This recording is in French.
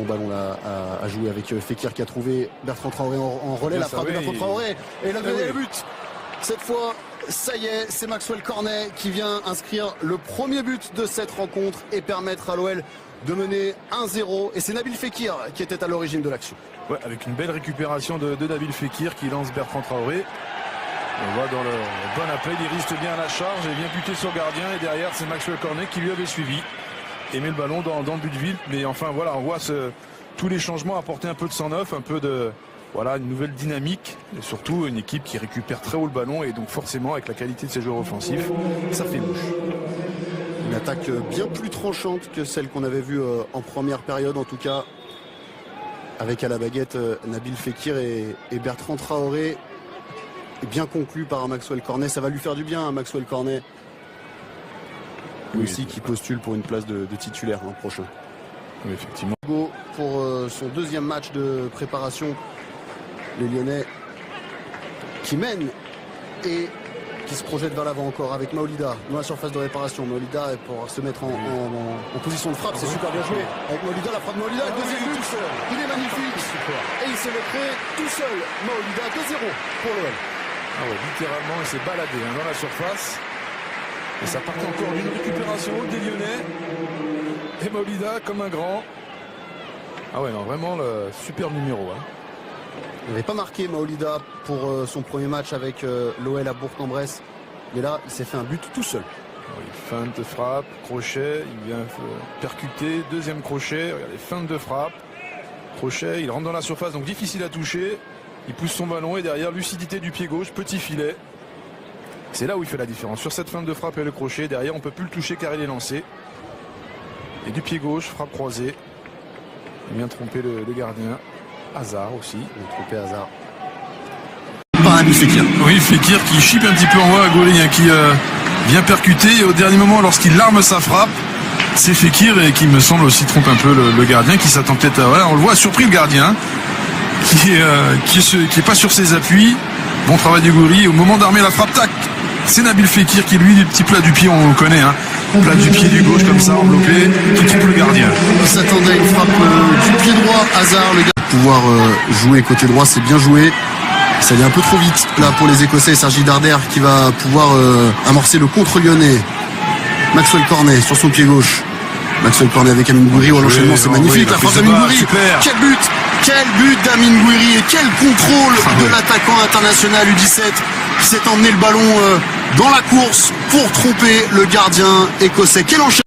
bon ballon là à jouer avec Fekir qui a trouvé Bertrand Traoré en relais. La frappe de Bertrand Traoré et le but. Cette fois, ça y est, c'est Maxwell Cornet qui vient inscrire le premier but de cette rencontre et permettre à l'OL de mener 1-0. Et c'est Nabil Fekir qui était à l'origine de l'action. Ouais, avec une belle récupération de Nabil Fekir qui lance Bertrand Traoré. On voit dans le bon appel, il reste bien à la charge et vient buter sur le gardien. Et derrière, c'est Maxwell Cornet qui lui avait suivi et met le ballon dans le but vide. Mais enfin, voilà, on voit tous les changements apporter un peu de sang neuf, un peu de... Voilà, une nouvelle dynamique et surtout une équipe qui récupère très haut le ballon et donc forcément avec la qualité de ses joueurs offensifs, ça fait mouche. Une attaque bien plus tranchante que celle qu'on avait vue en première période, en tout cas avec à la baguette Nabil Fekir et Bertrand Traoré, bien conclu par Maxwell Cornet. Ça va lui faire du bien à Maxwell Cornet, lui aussi qui postule pour une place de titulaire l'an prochain. Oui, effectivement. Pour son deuxième match de préparation, les Lyonnais qui mènent et qui se projettent vers l'avant encore avec Maolida dans la surface de réparation. Maolida pour se mettre en position de frappe, c'est super bien joué. Avec Maolida, la frappe de Maolida, le deuxième but, il est magnifique. Et il se le crée tout seul. Maolida 2-0 pour l'OL. Ah ouais, littéralement, il s'est baladé dans la surface. Et ça part encore d'une récupération des Lyonnais. Et Maolida comme un grand. Ah ouais, non, vraiment le super numéro. Il n'avait pas marqué Maolida pour son premier match avec l'OL à Bourg-en-Bresse. Mais là, il s'est fait un but tout seul. Feinte de frappe, crochet, il vient percuter, deuxième crochet, regardez, feinte de frappe, crochet, il rentre dans la surface, donc difficile à toucher. Il pousse son ballon et derrière, lucidité du pied gauche, petit filet. C'est là où il fait la différence. Sur cette feinte de frappe et le crochet, derrière, on ne peut plus le toucher car il est lancé. Et du pied gauche, frappe croisée. Il vient tromper le gardien. Hazard aussi. Il a trompé Hazard. Par Nabil Fekir. Oui, Fekir qui chipe un petit peu en haut à Goury, qui vient percuter. Et au dernier moment, lorsqu'il arme sa frappe, c'est Fekir et qui me semble aussi trompe un peu le gardien qui s'attend peut-être à... Ouais, on le voit surpris le gardien qui est pas sur ses appuis. Bon travail du Goury. Au moment d'armer la frappe, tac, c'est Nabil Fekir qui lui, du petit plat du pied, on le connaît, plat du pied du gauche comme ça, enveloppé, qui trompe le gardien. On s'attendait à une frappe du pied droit, Hazard, le gars. Pouvoir jouer côté droit, c'est bien joué. Ça allait un peu trop vite là pour les Écossais. Sergi Darder qui va pouvoir amorcer le contre lyonnais. Maxwell Cornet sur son pied gauche. Maxwell Cornet avec Amine Gouiri. L'enchaînement, c'est magnifique. La frappe d'Amine Gouiri. Quel but d'Amine Gouiri et quel contrôle de l'attaquant international U17 qui s'est emmené le ballon dans la course pour tromper le gardien écossais. Quel enchaînement.